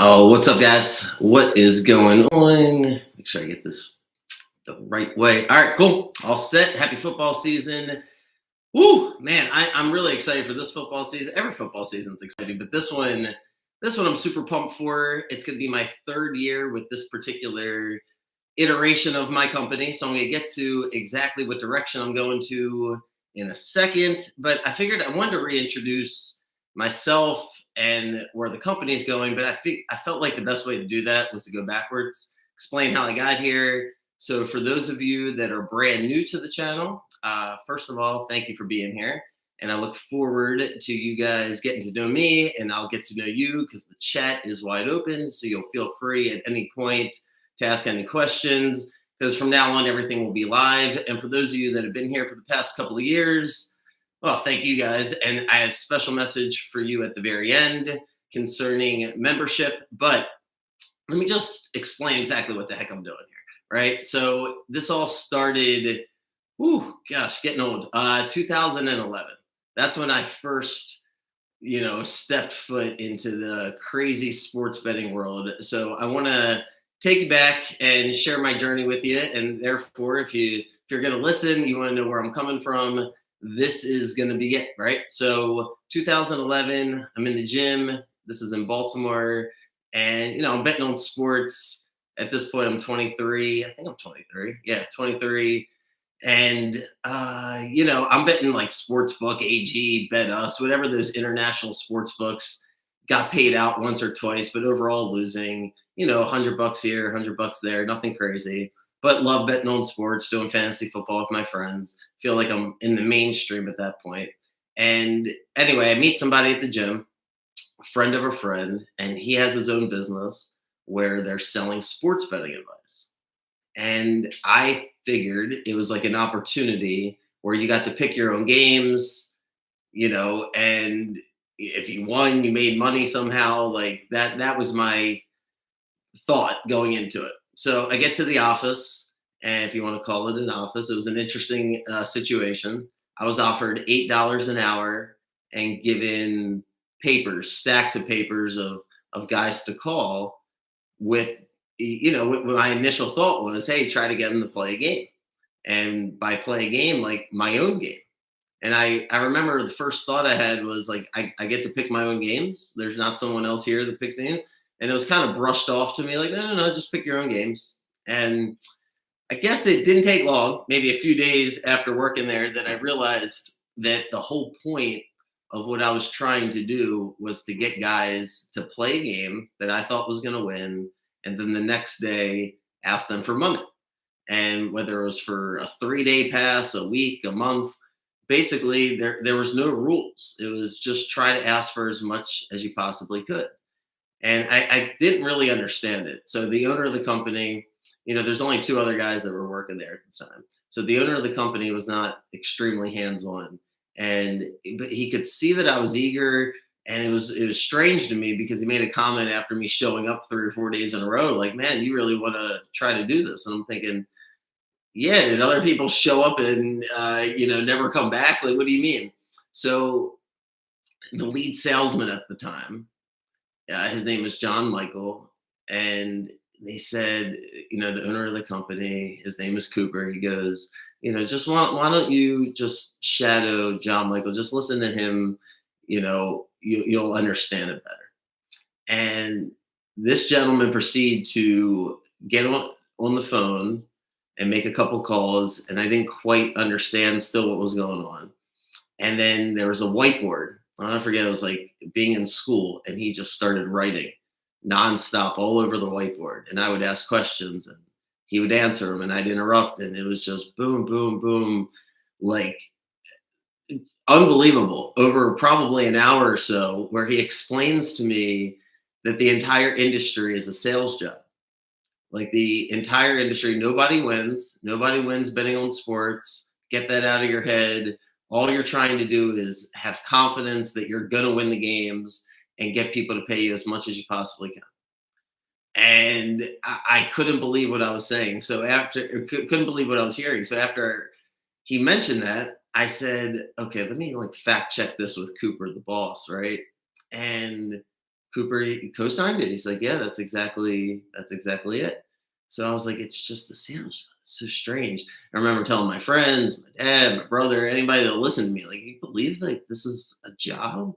Oh, what's up, guys? What is going on? Make sure I get this the right way. All right, cool. All set. Happy football season. Woo, man! I'm really excited for this football season. Every football season's exciting, but this one I'm super pumped for. It's going to be my third year with this particular iteration of my company, so I'm going to get to exactly what direction I'm going to in a second. But I figured I wanted to reintroduce myself and where the company is going. But I felt like the best way to do that was to go backwards, explain how I got here. So for those of you that are brand new to the channel, first of all, thank you for being here. And I look forward to you guys getting to know me, and I'll get to know you because the chat is wide open. So you'll feel free at any point to ask any questions, because from now on, everything will be live. And for those of you that have been here for the past couple of years, well, thank you guys. And I have a special message for you at the very end concerning membership. But let me just explain exactly what the heck I'm doing here, right? So this all started, whoo, gosh, getting old, 2011. That's when I first, stepped foot into the crazy sports betting world. So I want to take you back and share my journey with you. And therefore, if you're going to listen, you want to know where I'm coming from, this is going to be it, right? So 2011, I'm in the gym. This is in Baltimore. And, I'm betting on sports. At this point, I'm 23. I think I'm 23. Yeah, 23. And I'm betting like Sportsbook, AG, Bet Us, whatever those international sports books. Got paid out once or twice, but overall losing, $100 here, $100 there, nothing crazy. But love betting on sports, doing fantasy football with my friends. Feel like I'm in the mainstream at that point. And anyway, I meet somebody at the gym, a friend of a friend, and he has his own business where they're selling sports betting advice. And I figured it was like an opportunity where you got to pick your own games, and if you won, you made money somehow. Like that was my thought going into it. So I get to the office, and if you want to call it an office, it was an interesting situation. I was offered $8 an hour and given papers, stacks of papers of guys to call with, what my initial thought was, hey, try to get them to play a game. And by play a game, like my own game. And I remember the first thought I had was like, I get to pick my own games. There's not someone else here that picks the games. And it was kind of brushed off to me like, no, just pick your own games. And I guess it didn't take long, maybe a few days after working there, that I realized that the whole point of what I was trying to do was to get guys to play a game that I thought was going to win. And then the next day, ask them for money. And whether it was for a 3-day pass, a week, a month, basically there was no rules. It was just try to ask for as much as you possibly could. And I didn't really understand it. So the owner of the company, there's only two other guys that were working there at the time. So the owner of the company was not extremely hands-on, but he could see that I was eager. And it was strange to me because he made a comment after me showing up 3 or 4 days in a row, like, man, you really want to try to do this? And I'm thinking, yeah, did other people show up and never come back? Like, what do you mean? So the lead salesman at the time, his name is John Michael, and they said, the owner of the company, his name is Cooper. He goes, just why don't you just shadow John Michael? Just listen to him. You'll understand it better. And this gentleman proceeded to get on the phone and make a couple calls, and I didn't quite understand still what was going on. And then there was a whiteboard. I'll never forget, it was like being in school, and he just started writing nonstop all over the whiteboard. And I would ask questions, and he would answer them, and I'd interrupt, and it was just boom, boom, boom, like unbelievable over probably an hour or so, where he explains to me that the entire industry is a sales job. Like the entire industry, nobody wins. Nobody wins betting on sports. Get that out of your head. All you're trying to do is have confidence that you're going to win the games and get people to pay you as much as you possibly can. And I couldn't believe what I was saying. So couldn't believe what I was hearing. So after he mentioned that, I said, okay, let me like fact check this with Cooper, the boss, right? And Cooper co-signed it. He's like, yeah, that's exactly it. So I was like, it's just a sales job. It's so strange. I remember telling my friends, my dad, my brother, anybody that listened to me, like, you believe like this is a job?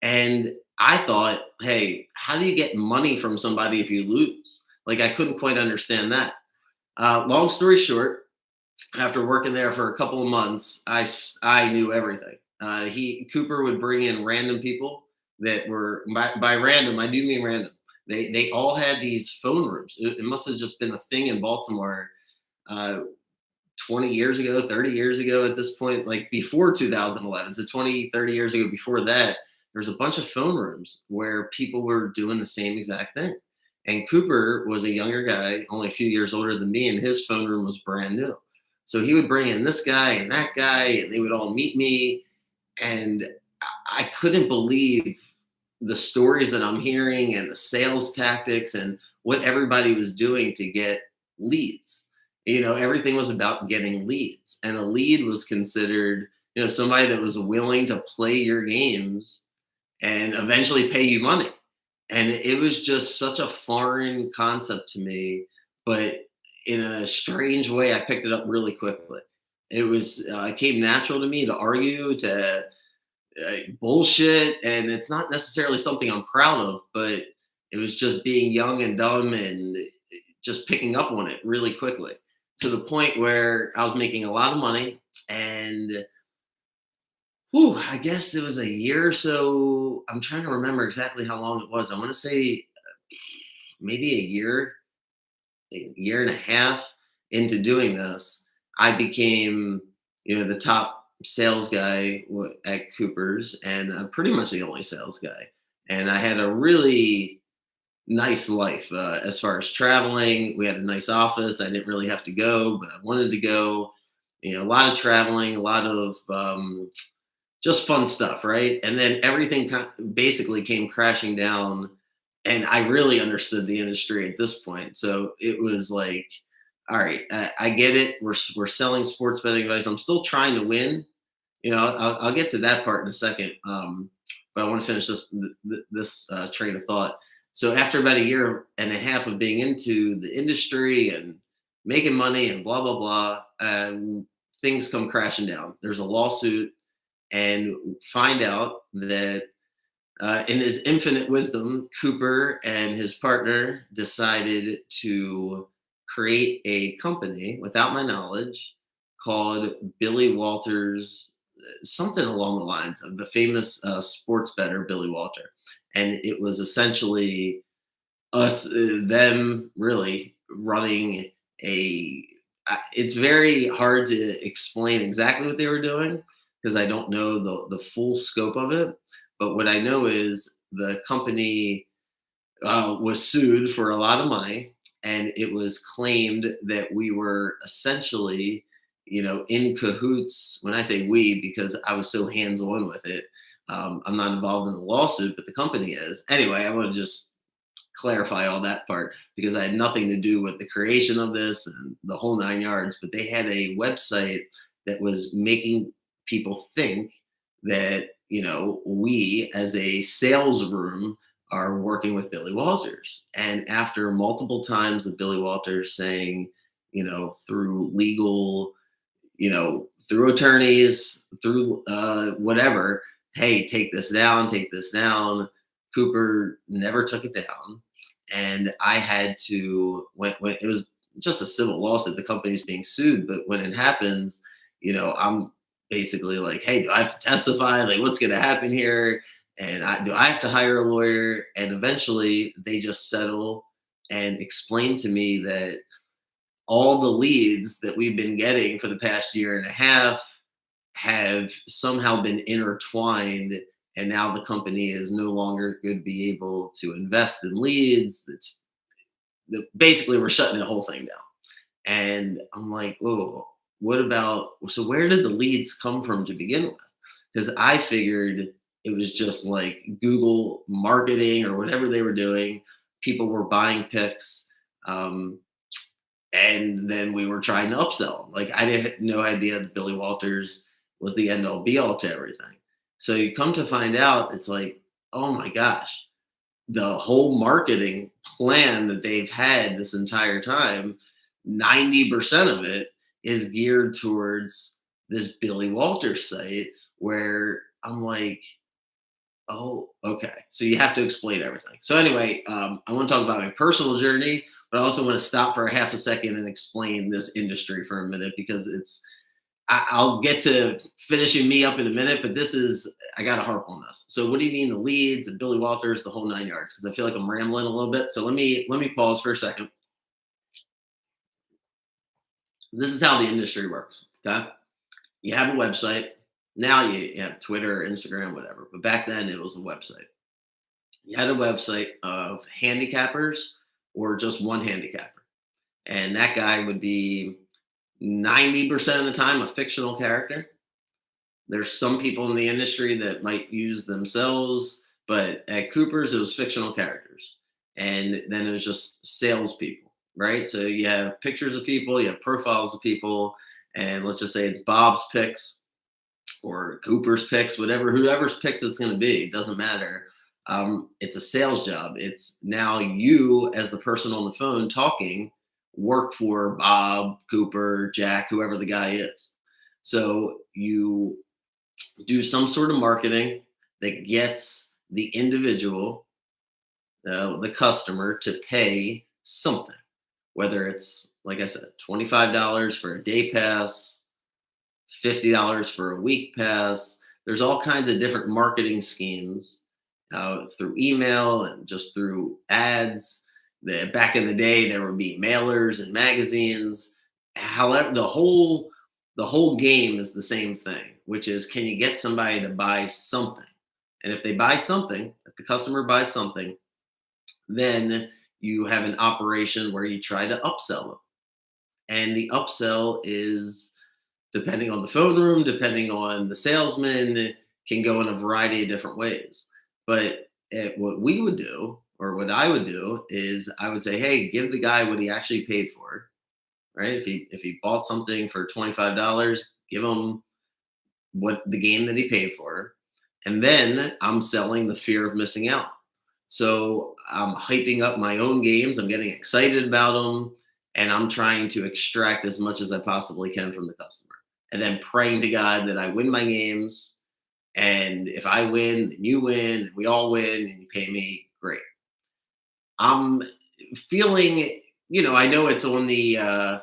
And I thought, hey, how do you get money from somebody if you lose? Like, I couldn't quite understand that. Long story short, after working there for a couple of months, I knew everything. He Cooper would bring in random people that were by random. I do mean random. They all had these phone rooms. It must have just been a thing in Baltimore, uh, 20 years ago, 30 years ago at this point, like before 2011. So 20, 30 years ago before that, there's a bunch of phone rooms where people were doing the same exact thing. And Cooper was a younger guy, only a few years older than me, and his phone room was brand new. So he would bring in this guy and that guy, and they would all meet me. And I couldn't believe the stories that I'm hearing and the sales tactics and what everybody was doing to get leads. Everything was about getting leads. And a lead was considered, somebody that was willing to play your games and eventually pay you money. And it was just such a foreign concept to me, but in a strange way, I picked it up really quickly. It came natural to me to argue, to bullshit, and it's not necessarily something I'm proud of, but it was just being young and dumb and just picking up on it really quickly to the point where I was making a lot of money. And I guess it was a year or so. I'm trying to remember exactly how long it was. I want to say maybe a year and a half into doing this, I became, the top sales guy at Cooper's, and I'm pretty much the only sales guy. And I had a really nice life as far as traveling. We had a nice office. I didn't really have to go, but I wanted to go. A lot of traveling, a lot of just fun stuff, right? And then everything basically came crashing down, and I really understood the industry at this point. So it was like, all right, I get it. We're selling sports betting advice. I'm still trying to win. I'll get to that part in a second. But I want to finish this train of thought. So after about a year and a half of being into the industry and making money and blah blah blah, things come crashing down. There's a lawsuit, and find out that in his infinite wisdom, Cooper and his partner decided to create a company without my knowledge called Billy Walters, something along the lines of the famous sports bettor Billy Walter. And it was essentially them really running it's very hard to explain exactly what they were doing because I don't know the full scope of it. But what I know is the company was sued for a lot of money, and it was claimed that we were essentially, in cahoots. When I say we, because I was so hands on with it, I'm not involved in the lawsuit, but the company is. Anyway, I want to just clarify all that part because I had nothing to do with the creation of this and the whole nine yards. But they had a website that was making people think that we as a sales room are working with Billy Walters. And after multiple times of Billy Walters saying, through legal, through attorneys, through whatever, hey, take this down, take this down. Cooper never took it down. And I had to, when it was just a civil lawsuit, the company's being sued. But when it happens, I'm basically like, hey, do I have to testify? Like, what's going to happen here? And do I have to hire a lawyer? And eventually they just settle and explain to me that all the leads that we've been getting for the past year and a half have somehow been intertwined, and now the company is no longer going to be able to invest in leads. Basically we're shutting the whole thing down. And I'm like, whoa, so where did the leads come from to begin with? Because I figured it was just like Google marketing or whatever they were doing. People were buying picks. And then we were trying to upsell. Like, I had no idea that Billy Walters was the end all be all to everything. So you come to find out, it's like, oh my gosh, the whole marketing plan that they've had this entire time, 90% of it is geared towards this Billy Walters site where I'm like, oh, okay. So you have to explain everything. So anyway, I want to talk about my personal journey, but I also want to stop for a half a second and explain this industry for a minute because I'll get to finishing me up in a minute, but I got to harp on this. So what do you mean the leads and Billy Walters, the whole 9 yards? Because I feel like I'm rambling a little bit. So let me pause for a second. This is how the industry works. Okay. You have a website. Now you have Twitter, Instagram, whatever. But back then it was a website. You had a website of handicappers or just one handicapper. And that guy would be 90% of the time a fictional character. There's some people in the industry that might use themselves, but at Cooper's, it was fictional characters. And then it was just salespeople, right? So you have pictures of people, you have profiles of people, and let's just say it's Bob's picks or Cooper's picks, whatever, whoever's picks it's going to be, it doesn't matter. It's a sales job. It's now you as the person on the phone talking work for Bob, Cooper, Jack, whoever the guy is. So you do some sort of marketing that gets the individual, the customer, to pay something, whether it's, like I said, $25 for a day pass, $50 for a week pass. There's all kinds of different marketing schemes through email and just through ads. Back in the day, there would be mailers and magazines. However, the whole game is the same thing, which is can you get somebody to buy something? And if they buy something, if the customer buys something, then you have an operation where you try to upsell them. And the upsell is depending on the phone room, depending on the salesman, can go in a variety of different ways. But what we would do, or what I would do, is I would say, hey, give the guy what he actually paid for, right? If he bought something for $25, give him what the game that he paid for, and then I'm selling the fear of missing out. So I'm hyping up my own games. I'm getting excited about them, and I'm trying to extract as much as I possibly can from the customer, and then praying to God that I win my games. And if I win, then you win, and we all win, and you pay me. Great. I'm feeling, I know it's on the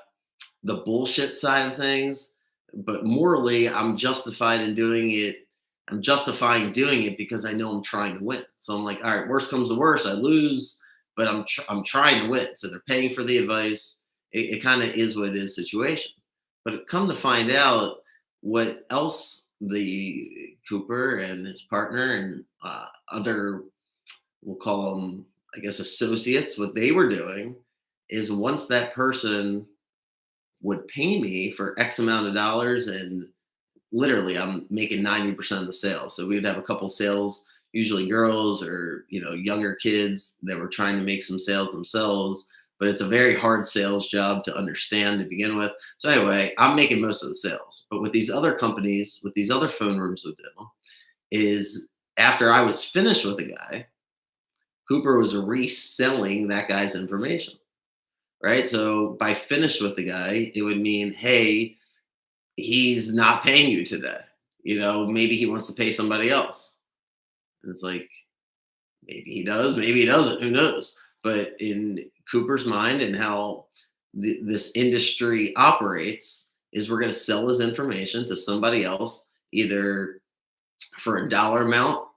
bullshit side of things, but morally, I'm justified in doing it. I'm justifying doing it because I know I'm trying to win. So I'm like, all right, worst comes to worst, I lose, but I'm trying to win. So they're paying for the advice. It kind of is what it is situation. But come to find out, what else the Cooper and his partner and other, we'll call them, I guess, associates, what they were doing is once that person would pay me for X amount of dollars, and literally I'm making 90% of the sales. So we would have a couple sales, usually girls or, younger kids that were trying to make some sales themselves, but it's a very hard sales job to understand to begin with. So anyway, I'm making most of the sales. But with these other companies, with these other phone rooms with them, is after I was finished with the guy, Cooper was reselling that guy's information, right? So by finished with the guy, it would mean, hey, he's not paying you today. Maybe he wants to pay somebody else. And it's like, maybe he does, maybe he doesn't, who knows? But in Cooper's mind and how this industry operates is we're going to sell his information to somebody else, either for a dollar amount,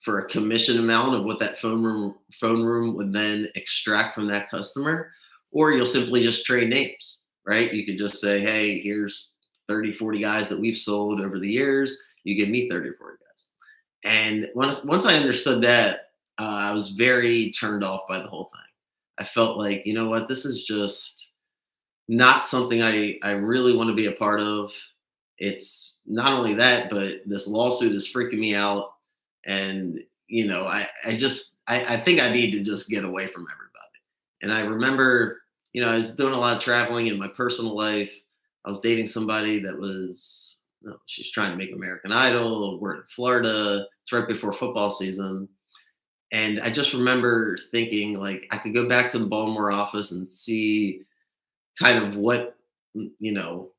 for a commission amount of what that phone room would then extract from that customer, or you'll simply just trade names, right? You could just say, hey, here's 30, 40 guys that we've sold over the years. You give me 30 or 40 guys. And once I understood that, I was very turned off by the whole thing. I felt like, you know what, this is just not something I really want to be a part of. It's not only that, but this lawsuit is freaking me out. And, I think I need to just get away from everybody. And I remember, I was doing a lot of traveling in my personal life. I was dating somebody that was, she's trying to make American Idol. We're in Florida. It's right before football season. And I just remember thinking like I could go back to the Baltimore office and see kind of what you know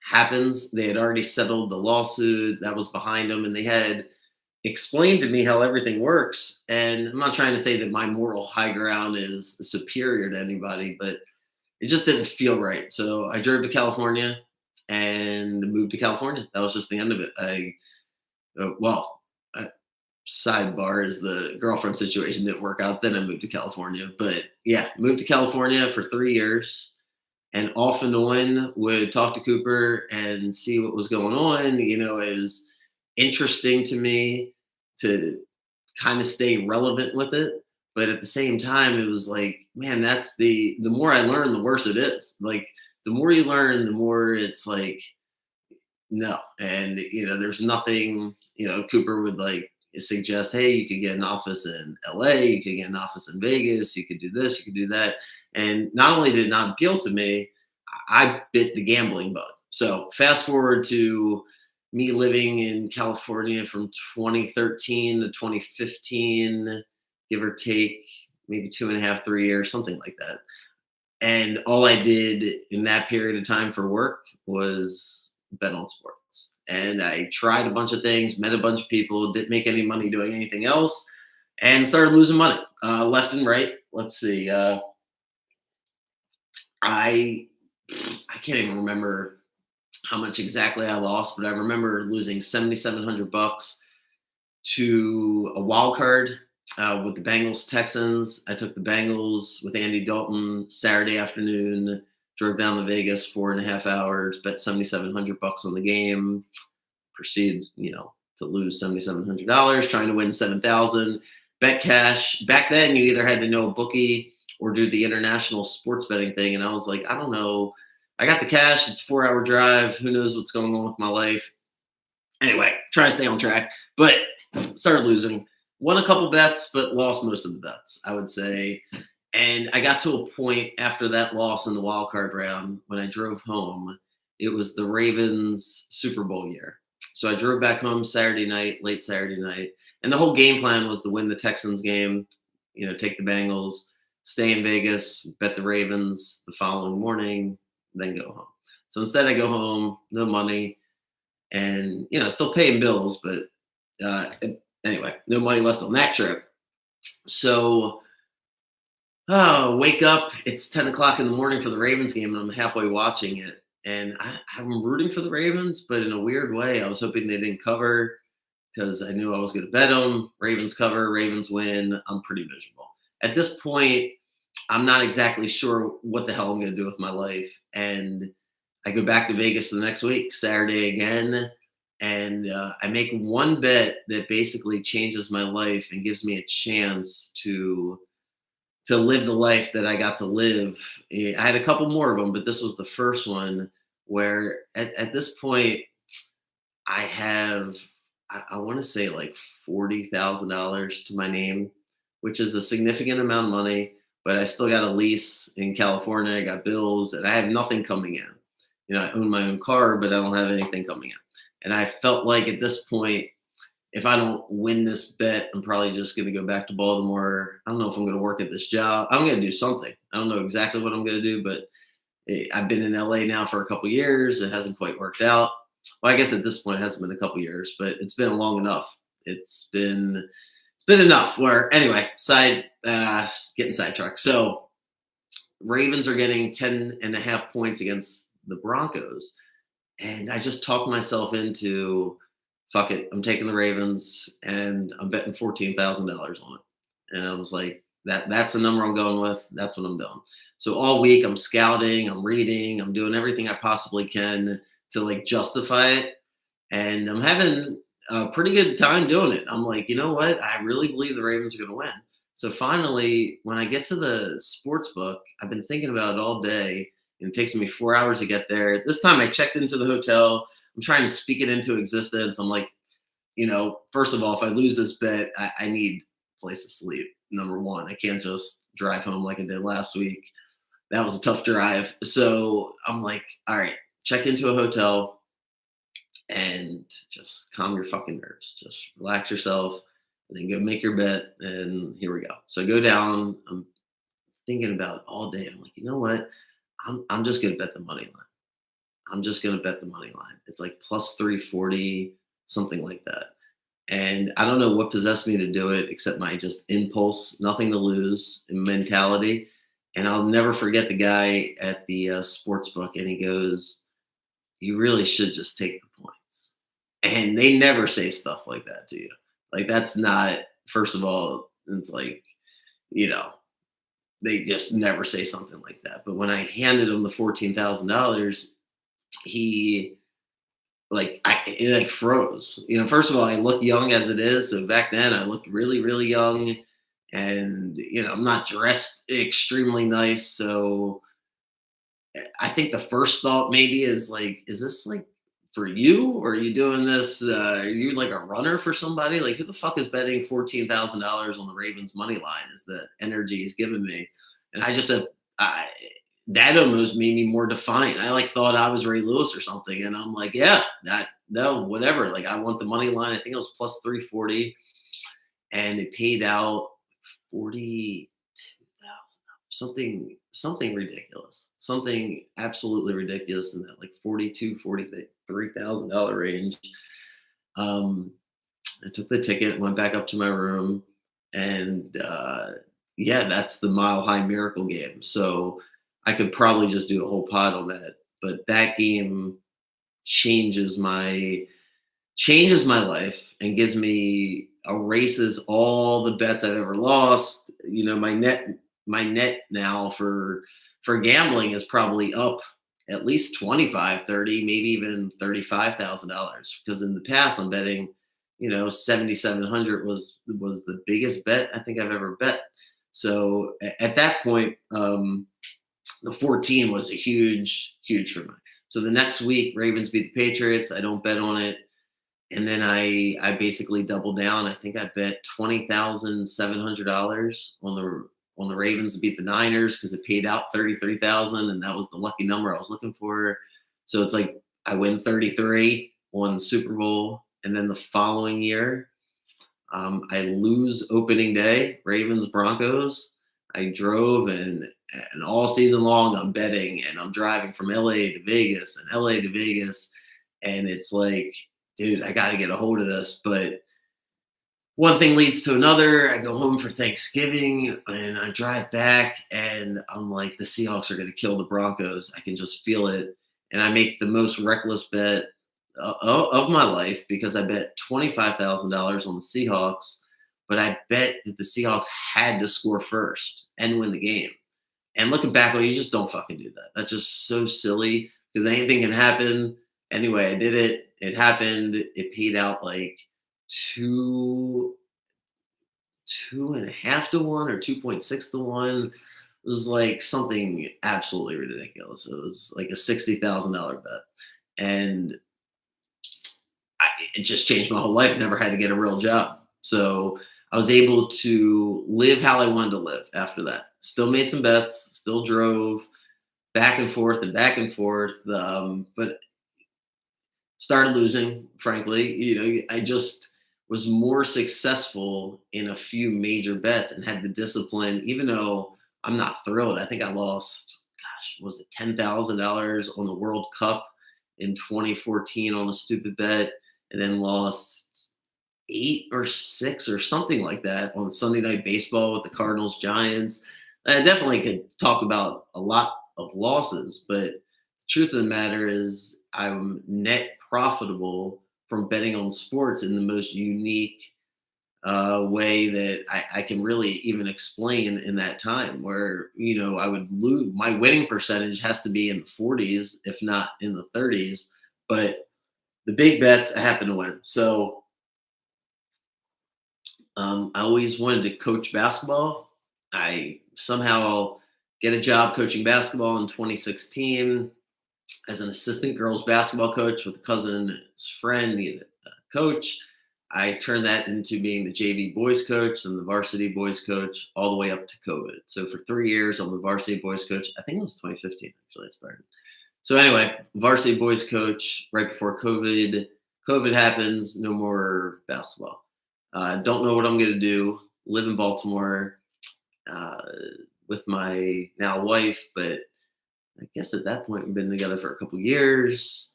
happens. They had already settled the lawsuit that was behind them, and they had explained to me how everything works. And I'm not trying to say that my moral high ground is superior to anybody, but it just didn't feel right. So I drove to California and moved to California. That was just the end of it. Well, sidebar is the girlfriend situation didn't work out. Then I moved to California. But yeah, moved to California for 3 years and off and on would talk to Cooper and see what was going on. It was interesting to me to kind of stay relevant with it. But at the same time, it was like, man, that's the more I learn, the worse it is. Like the more you learn, the more it's like, no. And there's nothing, Cooper would like suggest, hey, you could get an office in LA, you could get an office in Vegas, you could do this, you could do that. And not only did it not appeal to me, I bit the gambling bug. So fast forward to me living in California from 2013 to 2015, give or take maybe 2.5, 3 years, something like that. And all I did in that period of time for work was bet on sports. And I tried a bunch of things, met a bunch of people, didn't make any money doing anything else, and started losing money left and right. Let's see. I I can't even remember how much exactly I lost, but I remember losing $7,700 to a wild card with the Bengals Texans. I took the Bengals with Andy Dalton Saturday afternoon, drove down to Vegas 4.5 hours, bet $7,700 on the game, proceeded, to lose $7,700, trying to win 7,000. Bet cash. Back then, you either had to know a bookie or do the international sports betting thing. And I was like, I don't know. I got the cash. It's a 4-hour drive. Who knows what's going on with my life? Anyway, trying to stay on track, but started losing. Won a couple bets, but lost most of the bets, I would say. And I got to a point after that loss in the wild card round when I drove home. It was the Ravens Super Bowl year. So I drove back home Saturday night, late Saturday night. And the whole game plan was to win the Texans game, take the Bengals, stay in Vegas, bet the Ravens the following morning, then go home. So instead I go home, no money, and, still paying bills, but anyway, no money left on that trip. So wake up, it's 10 o'clock in the morning for the Ravens game, and I'm halfway watching it. And I'm rooting for the Ravens, but in a weird way, I was hoping they didn't cover because I knew I was going to bet them. Ravens cover, Ravens win. I'm pretty miserable. At this point, I'm not exactly sure what the hell I'm going to do with my life. And I go back to Vegas the next week, Saturday again, and I make one bet that basically changes my life and gives me a chance to live the life that I got to live. I had a couple more of them, but this was the first one where at this point I have, I want to say like $40,000 to my name, which is a significant amount of money, but I still got a lease in California. I got bills and I have nothing coming in. I own my own car, but I don't have anything coming in. And I felt like at this point, if I don't win this bet, I'm probably just going to go back to Baltimore. I don't know if I'm going to work at this job. I'm going to do something. I don't know exactly what I'm going to do, but I've been in LA now for a couple years. It hasn't quite worked out. Well, I guess at this point it hasn't been a couple years, but it's been long enough. It's been enough. Where anyway, getting sidetracked. So Ravens are getting 10.5 points against the Broncos, and I just talked myself into, fuck it, I'm taking the Ravens and I'm betting $14,000 on it. And I was like, that's the number I'm going with. That's what I'm doing. So all week I'm scouting, I'm reading, I'm doing everything I possibly can to like justify it. And I'm having a pretty good time doing it. I'm like, you know what? I really believe the Ravens are going to win. So finally, when I get to the sports book, I've been thinking about it all day. And it takes me 4 hours to get there. This time I checked into the hotel. I'm trying to speak it into existence. I'm like, first of all, if I lose this bet, I need a place to sleep. Number one, I can't just drive home like I did last week. That was a tough drive. So I'm like, all right, check into a hotel and just calm your fucking nerves. Just relax yourself. and then go make your bet, and here we go. So I go down. I'm thinking about it all day. I'm like, you know what? I'm just gonna bet the money line. I'm just gonna bet the money line. It's like plus 340, something like that. And I don't know what possessed me to do it, except my just impulse, nothing to lose mentality. And I'll never forget the guy at the sports book, and he goes, "You really should just take the points." And they never say stuff like that to you. Like that's not. First of all, it's like you know they just never say something like that. But when I handed him the $14,000, he it like froze. First of all, I look young as it is. So back then I looked really, really young. And I'm not dressed extremely nice. So I think the first thought maybe is like, is this like for you? Or are you doing this? Are you like a runner for somebody? Like who the fuck is betting $14,000 on the Ravens money line is the energy he's giving me. And I just said, I, that almost made me more defiant. I like thought I was Ray Lewis or something. And I'm like, yeah, no, whatever. Like I want the money line. I think it was plus 340 and it paid out 42,000, something ridiculous, something absolutely ridiculous in that like 43,000 range. Um, I took the ticket, went back up to my room, and yeah, that's the Mile High Miracle game. So I could probably just do a whole pod on that, but that game changes my changes my life and gives me erases all the bets I've ever lost. My net now for gambling is probably up at least 25, 30, maybe even $35,000 because in the past I'm betting, 7,700 was the biggest bet I think I've ever bet. So at that point, the 14 was a huge for me. So the next week, Ravens beat the Patriots. I don't bet on it. And then I basically doubled down. I think I bet $20,700 on the Ravens to beat the Niners because it paid out 33,000, and that was the lucky number I was looking for. So it's like I win 33 on the Super Bowl, and then the following year, I lose opening day, Ravens Broncos. I drove and all season long I'm betting and I'm driving from LA to Vegas and LA to Vegas, and it's like, dude, I got to get a hold of this. But one thing leads to another. I go home for Thanksgiving and I drive back and I'm like, the Seahawks are going to kill the Broncos. I can just feel it. And I make the most reckless bet of my life because I bet $25,000 on the Seahawks, but I bet that the Seahawks had to score first and win the game. And looking back, you just don't fucking do that. That's just so silly because anything can happen. Anyway, I did it. It happened. It paid out like two and a half to one or 2.6 to one. It was like something absolutely ridiculous. It was like a $60,000 bet, and it just changed my whole life. Never had to get a real job, so I was able to live how I wanted to live after that. Still made some bets. Still drove back and forth and back and forth, but started losing. Frankly, I just was more successful in a few major bets and had the discipline, even though I'm not thrilled. I think I lost, gosh, was it $10,000 on the World Cup in 2014 on a stupid bet, and then lost 8 or 6 or something like that on Sunday Night Baseball with the Cardinals Giants. I definitely could talk about a lot of losses, but the truth of the matter is I'm net profitable from betting on sports in the most unique way that I can really even explain in that time where, I would lose. My winning percentage has to be in the 40s, if not in the 30s, but the big bets I happen to win. So I always wanted to coach basketball. I somehow get a job coaching basketball in 2016 as an assistant girls basketball coach with a cousin's friend, being a coach. I turned that into being the JV boys coach and the varsity boys coach all the way up to COVID. So for 3 years, I'm the varsity boys coach. I think it was 2015 actually I started. So anyway, varsity boys coach right before COVID. COVID happens, no more basketball. Don't know what I'm going to do. Live in Baltimore uh, with my now wife, but I guess at that point we've been together for a couple years.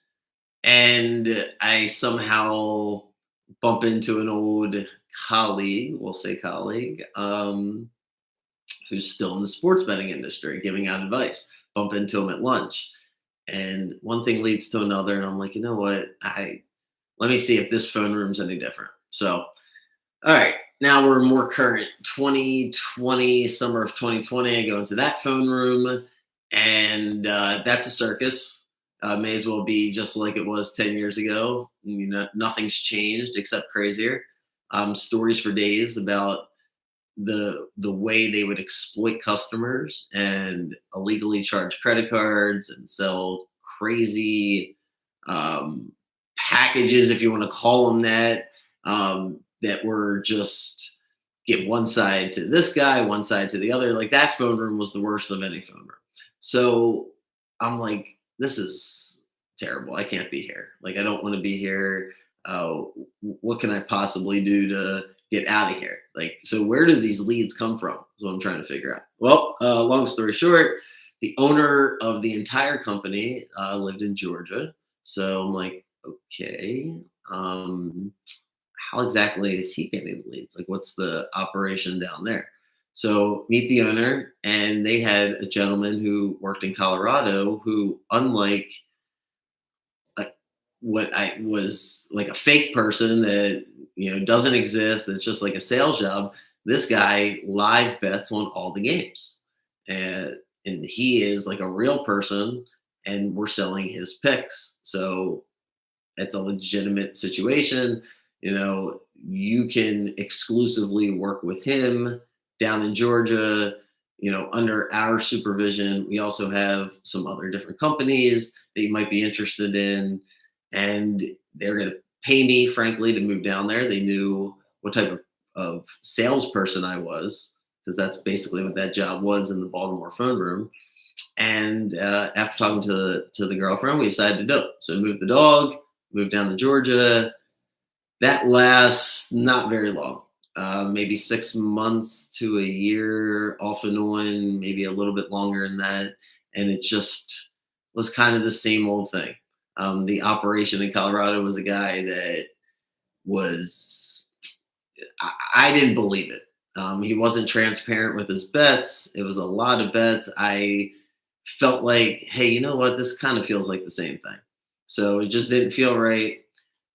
And I somehow bump into an old colleague, we'll say colleague, who's still in the sports betting industry, giving out advice. Bump into him at lunch, and one thing leads to another, and I'm like, you know what? I Let me see if this phone room's any different. So, all right, now we're more current. 2020, summer of 2020, I go into that phone room, and that's a circus. May as well be just like it was 10 years ago. You know, nothing's changed except crazier. Stories for days about the way they would exploit customers and illegally charge credit cards and sell crazy um, packages, if you want to call them that, that were just get one side to this guy, one side to the other. Like that phone room was the worst of any phone room. So I'm like, this is terrible. I can't be here. Like, I don't want to be here. What can I possibly do to get out of here? Like, so where do these leads come from? Is what I'm trying to figure out. Well, long story short, the owner of the entire company lived in Georgia. So I'm like, okay, how exactly is he getting the leads? Like, what's the operation down there? So meet the owner, and they had a gentleman who worked in Colorado who, unlike uh, what I was like a fake person that doesn't exist, it's just like a sales job. This guy live bets on all the games, and he is like a real person, and we're selling his picks. So it's a legitimate situation. You can exclusively work with him down in Georgia, under our supervision. We also have some other different companies that you might be interested in, and they're going to pay me, frankly, to move down there. They knew what type of salesperson I was, because that's basically what that job was in the Baltimore phone room. And after talking to the girlfriend, we decided to do it. So moved the dog, moved down to Georgia. That lasts not very long, maybe 6 months to a year, off and on, maybe a little bit longer than that. And it just was kind of the same old thing. The operation in Colorado was a guy that was, I didn't believe it. He wasn't transparent with his bets. It was a lot of bets. I felt like, hey, you know what? This kind of feels like the same thing. So it just didn't feel right.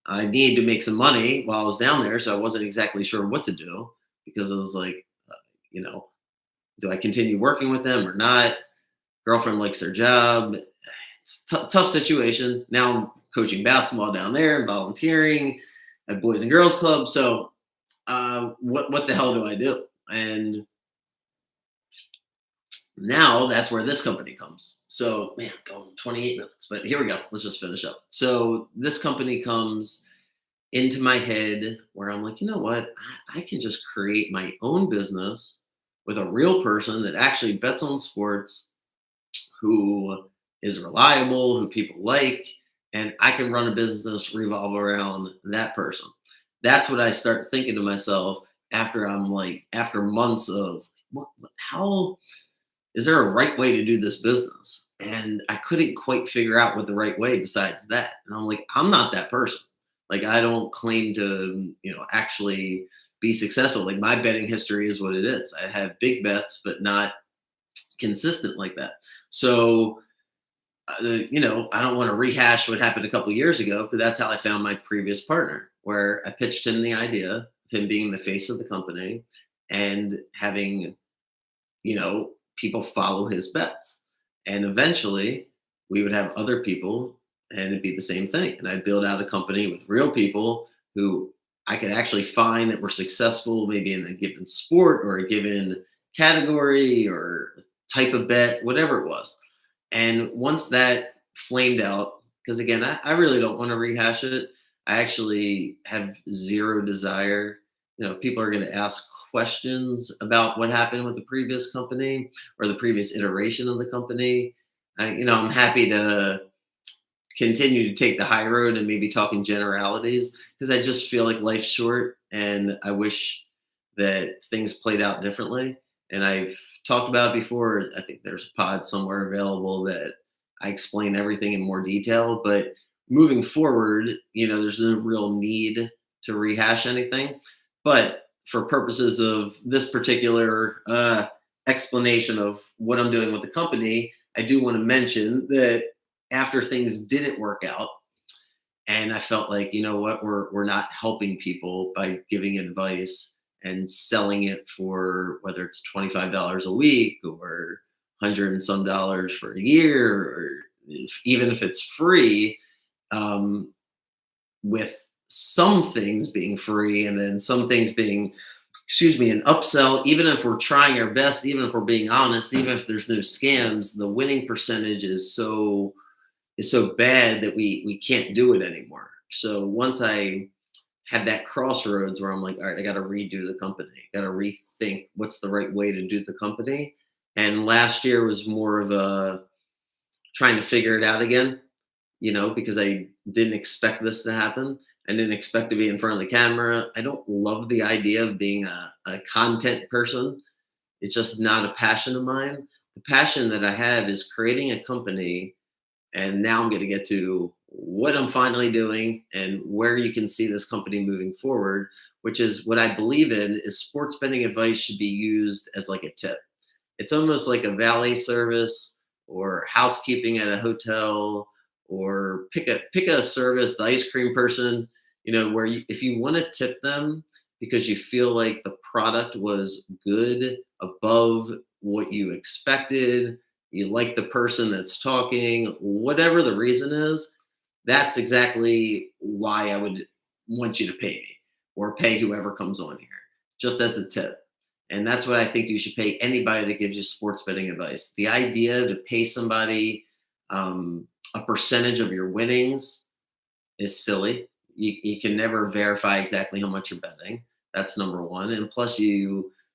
I needed to make some money while I was down there, so I wasn't exactly sure what to do, because I was like, you know, do I continue working with them or not? Girlfriend likes her job. It's tough situation. Now I'm coaching basketball down there and volunteering at Boys and Girls Club. So what the hell do I do? And now that's where this company comes. So, man, going 28 minutes, but here we go. Let's just finish up. So this company comes into my head where I'm like, you know what? I can just create my own business with a real person that actually bets on sports, who is reliable, who people like, and I can run a business revolve around that person. That's what I start thinking to myself after months of how is there a right way to do this business? And I couldn't quite figure out what the right way besides that. And I'm like, I'm not that person. Like, I don't claim to, actually be successful. Like, my betting history is what it is. I have big bets, but not consistent like that. So, I don't want to rehash what happened a couple years ago, but that's how I found my previous partner, where I pitched him the idea of him being the face of the company and having, people follow his bets. And eventually we would have other people, and it'd be the same thing. And I'd build out a company with real people who I could actually find that were successful, maybe in a given sport or a given category or type of bet, whatever it was. And once that flamed out, because again, I really don't want to rehash it. I actually have zero desire. If people are going to ask questions about what happened with the previous company or the previous iteration of the company, I'm happy to continue to take the high road and maybe talk in generalities because I just feel like life's short and I wish that things played out differently. And I've talked about it before. I think there's a pod somewhere available that I explain everything in more detail. But moving forward, there's no real need to rehash anything. But for purposes of this particular explanation of what I'm doing with the company, I do want to mention that after things didn't work out, and I felt like, you know what, we're not helping people by giving advice and selling it for whether it's $25 a week or 100 and some dollars for a year, or even if it's free, um, with some things being free and then some things being, excuse me, an upsell. Even if we're trying our best, even if we're being honest, even if there's no scams, the winning percentage is so bad that we can't do it anymore. So once I had that crossroads where I'm like, all right, I got to redo the company, got to rethink what's the right way to do the company. And last year was more of a trying to figure it out again, because I didn't expect this to happen. I didn't expect to be in front of the camera. I don't love the idea of being a content person. It's just not a passion of mine. The passion that I have is creating a company. And now I'm going to get to what I'm finally doing and where you can see this company moving forward, which is what I believe in is sports betting advice should be used as like a tip. It's almost like a valet service or housekeeping at a hotel, or pick a service, the ice cream person, where if you want to tip them because you feel like the product was good above what you expected, you like the person that's talking, whatever the reason is, that's exactly why I would want you to pay me or pay whoever comes on here, just as a tip. And that's what I think you should pay anybody that gives you sports betting advice. The idea to pay somebody a percentage of your winnings is silly. You can never verify exactly how much you're betting. That's number one. And plus,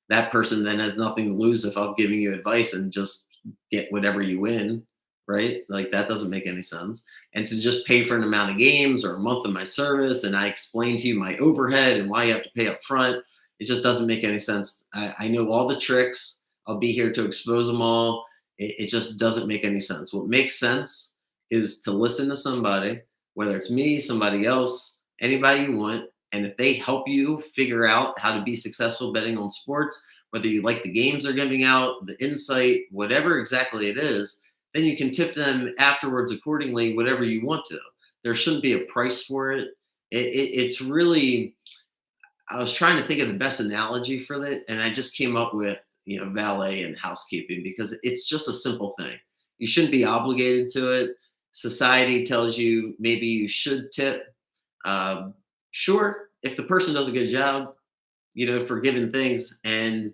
that person then has nothing to lose if I'm giving you advice and just get whatever you win, right? Like that doesn't make any sense. And to just pay for an amount of games or a month of my service, and I explain to you my overhead and why you have to pay up front, it just doesn't make any sense. I know all the tricks. I'll be here to expose them all. It just doesn't make any sense. What makes sense is to listen to somebody, whether it's me, somebody else, anybody you want, and if they help you figure out how to be successful betting on sports, whether you like the games they're giving out, the insight, whatever exactly it is, then you can tip them afterwards accordingly, whatever you want to. There shouldn't be a price for it. It's really, I was trying to think of the best analogy for that, and I just came up with, valet and housekeeping because it's just a simple thing. You shouldn't be obligated to it. Society tells you maybe you should tip. Sure, if the person does a good job, for given things, and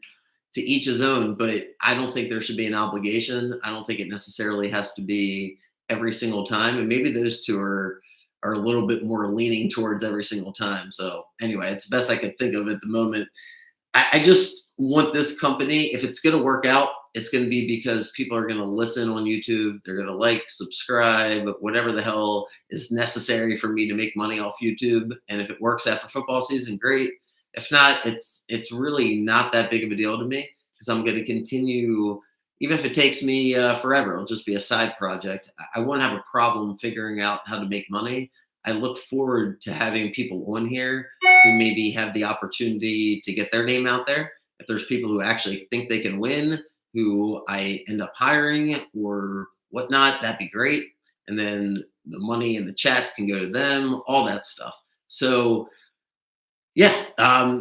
to each his own, but I don't think there should be an obligation. I don't think it necessarily has to be every single time. And maybe those two are a little bit more leaning towards every single time. So anyway, it's the best I could think of at the moment. I just want this company, if it's going to work out, it's going to be because people are going to listen on YouTube. They're going to like, subscribe, whatever the hell is necessary for me to make money off YouTube. And if it works after football season, great. If not, it's really not that big of a deal to me because I'm going to continue, even if it takes me forever. It'll just be a side project. I won't have a problem figuring out how to make money. I look forward to having people on here who maybe have the opportunity to get their name out there. If there's people who actually think they can win, who I end up hiring or whatnot, that'd be great. And then the money and the chats can go to them, all that stuff. So yeah,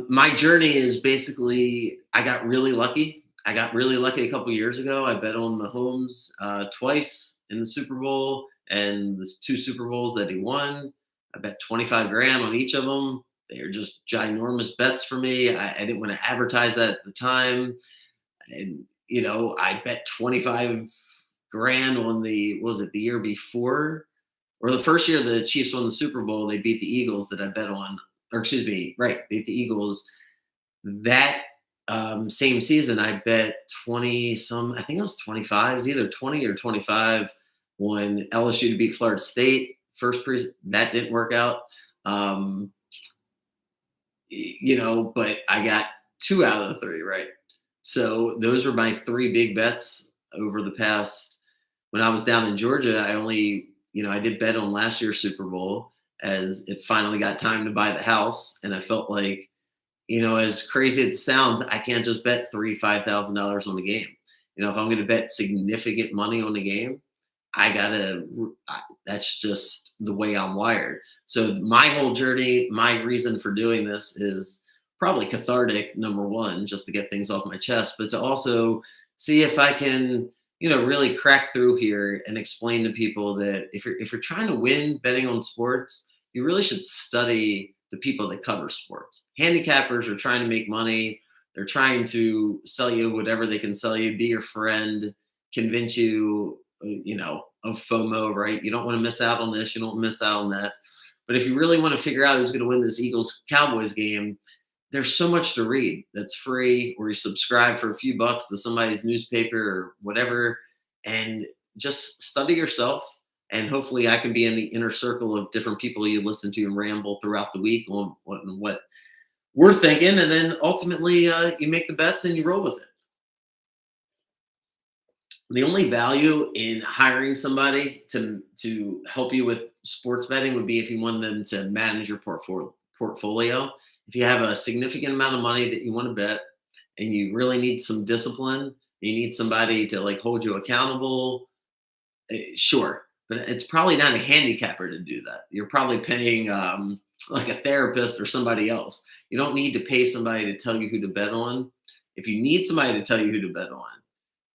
my journey is basically I got really lucky. I got really lucky a couple years ago. I bet on Mahomes twice in the Super Bowl and the two Super Bowls that he won. I bet 25 grand on each of them. They are just ginormous bets for me. I didn't want to advertise that at the time. And, I bet 25 grand on the year before? Or the first year the Chiefs won the Super Bowl, they beat the Eagles that I bet on. Or excuse me, right, beat the Eagles. That same season, I bet 20 some, I think it was 25. It was either 20 or 25 when LSU to beat Florida State. that didn't work out. Um, but I got two out of the three right. So those were my three big bets over the past. When I was down in Georgia, I did bet on last year's Super Bowl as it finally got time to buy the house, and I felt like, as crazy as it sounds, I can't just bet $5,000 on the game. If I'm going to bet significant money on the game, I gotta. That's just the way I'm wired. So my whole journey, my reason for doing this is probably cathartic. Number one, just to get things off my chest, but to also see if I can, really crack through here and explain to people that if you're trying to win betting on sports, you really should study the people that cover sports. Handicappers are trying to make money. They're trying to sell you whatever they can sell you, be your friend, convince you, of FOMO, right? You don't want to miss out on this. You don't miss out on that. But if you really want to figure out who's going to win this Eagles Cowboys game, there's so much to read that's free, or you subscribe for a few bucks to somebody's newspaper or whatever, and just study yourself. And hopefully I can be in the inner circle of different people you listen to and ramble throughout the week on what we're thinking. And then ultimately you make the bets and you roll with it. The only value in hiring somebody to help you with sports betting would be if you want them to manage your portfolio. If you have a significant amount of money that you want to bet and you really need some discipline, you need somebody to like hold you accountable, sure. But it's probably not a handicapper to do that. You're probably paying like a therapist or somebody else. You don't need to pay somebody to tell you who to bet on. If you need somebody to tell you who to bet on,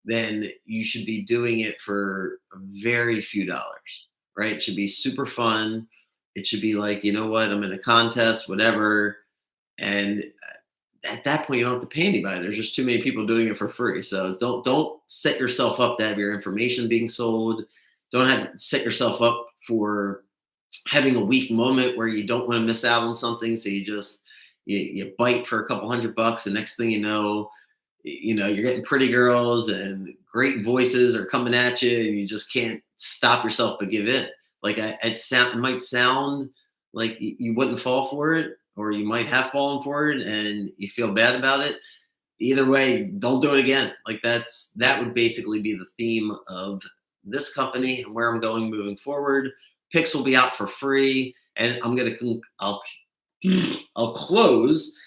then you should be doing it for very few dollars, right? It should be super fun. It should be like, you know what, I'm in a contest, whatever. And at that point, you don't have to pay anybody. There's just too many people doing it for free. So don't set yourself up to have your information being sold. Don't set yourself up for having a weak moment where you don't want to miss out on something. So you bite for a couple $100, and next thing you're getting pretty girls and great voices are coming at you, and you just can't stop yourself but give in. Like it might sound like you wouldn't fall for it, or you might have fallen for it and you feel bad about it. Either way, don't do it again. Like that would basically be the theme of this company and where I'm going moving forward. Picks will be out for free, and I'll close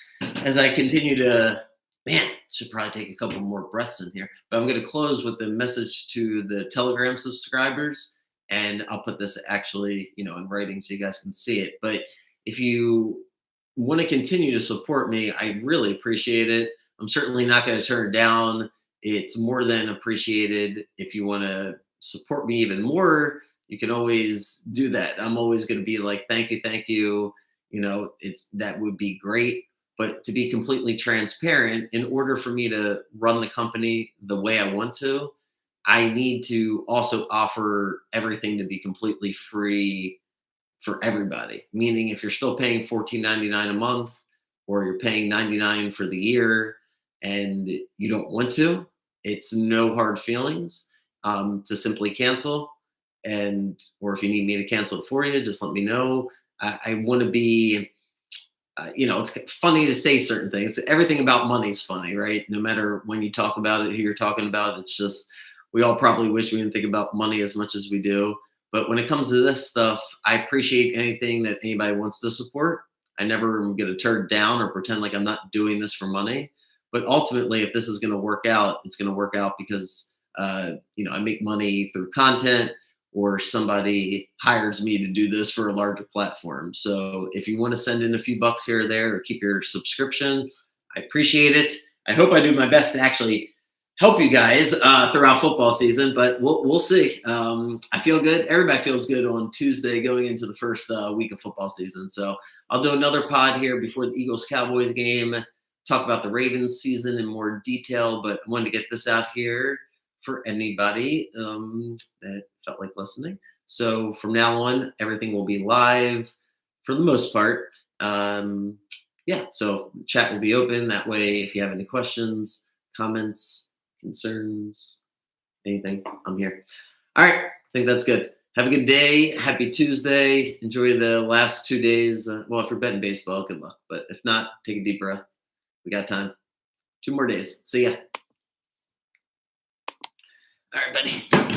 as I continue to. Man, should probably take a couple more breaths in here. But I'm going to close with the message to the Telegram subscribers, and I'll put this actually, in writing so you guys can see it. But if you want to continue to support me, I really appreciate it. I'm certainly not going to turn it down. It's more than appreciated. If you want to support me even more, you can always do that. I'm always going to be like, thank you, thank you. That would be great. But to be completely transparent, in order for me to run the company the way I want to, I need to also offer everything to be completely free for everybody. Meaning, if you're still paying $14.99 a month, or you're paying $99 for the year, and you don't want to, it's no hard feelings to simply cancel. Or if you need me to cancel it for you, just let me know. I want to be. It's funny to say certain things. Everything about money is funny, right? No matter when you talk about it, who you're talking about, it's just, we all probably wish we didn't think about money as much as we do. But when it comes to this stuff, I appreciate anything that anybody wants to support. I never am going to turn down or pretend like I'm not doing this for money. But ultimately, if this is going to work out, it's going to work out because, I make money through content, or somebody hires me to do this for a larger platform. So if you want to send in a few bucks here or there, or keep your subscription, I appreciate it. I hope I do my best to actually help you guys throughout football season, but we'll see. I feel good. Everybody feels good on Tuesday going into the first week of football season. So I'll do another pod here before the Eagles-Cowboys game, talk about the Ravens season in more detail, but I wanted to get this out here for anybody that felt like listening. So from now on, everything will be live for the most part. So chat will be open. That way, if you have any questions, comments, concerns, anything, I'm here. All right, I think that's good. Have a good day. Happy Tuesday. Enjoy the last 2 days. Well, if you're betting baseball, good luck. But if not, take a deep breath. We got time. 2 more days. See ya. All right, buddy.